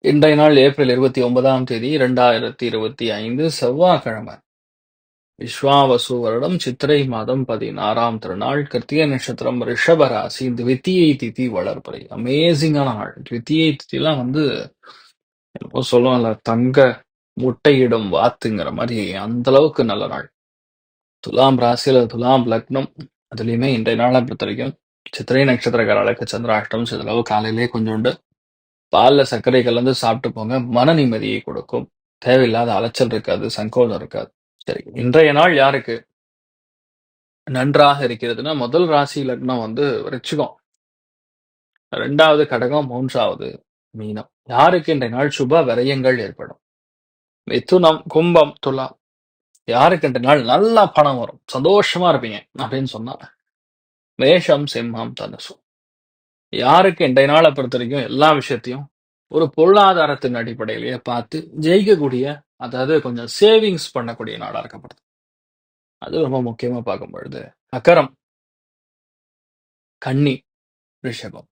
இன்றைய நாள் ஏப்ரல் 29ஆம் தேதி 2025 செவ்வாய்க்கிழமை. விஸ்வாவசு வருடம் சித்திரை மாதம் 16ஆம் திருநாள் கிருத்திகை நட்சத்திரம் ரிஷப ராசி. த்விதியை திதி வளர்பிறை. அமேசிங்கான நாள். த்விதியை திதிலாம் என்னமோ சொல்லுவாங்கல்ல, தங்க முட்டையிடும் வாத்துங்கிற மாதிரி அந்த அளவுக்கு நல்ல நாள். துலாம் ராசியில துலாம் லக்னம். அதுலயுமே இன்றைய நாளை பொறுத்த வரைக்கும் சித்திரை நட்சத்திரக்காரர்களுக்கு சந்திராஷ்டம் சிறிதளவு காலையிலே கொஞ்சோண்டு பால்ல சர்க்கரை கலந்து சாப்பிட்டு போங்க. மன நிம்மதியை கொடுக்கும். தேவையில்லாத அலைச்சல் இருக்காது, சங்கோஜம் இருக்காது. சரி, இன்றைய நாள் யாருக்கு நன்றாக இருக்கிறதுன்னா, முதல் ராசி லக்னம் விருச்சிகம், 2வது கடகம், 3வது மீனம். யாருக்கு இன்றைய நாள் சுப விரயங்கள் ஏற்படும்? மிதுனம், கும்பம், துலாம். யாருக்கு இன்றைய நாள் நல்ல பணம் வரும், சந்தோஷமா இருப்பீங்க அப்படின்னு சொன்னா மேஷம், சிம்மம், தனுசு. யாருக்கு இன்றைய நாளை பொறுத்த வரைக்கும் எல்லா விஷயத்தையும் ஒரு பொருளாதாரத்தின் அடிப்படையிலேயே பார்த்து ஜெயிக்கக்கூடிய, அதாவது கொஞ்சம் சேவிங்ஸ் பண்ணக்கூடிய நாளா இருக்கப்படுது. அது ரொம்ப முக்கியமா பார்க்கும் பொழுது மகரம், கன்னி, ரிஷபம்.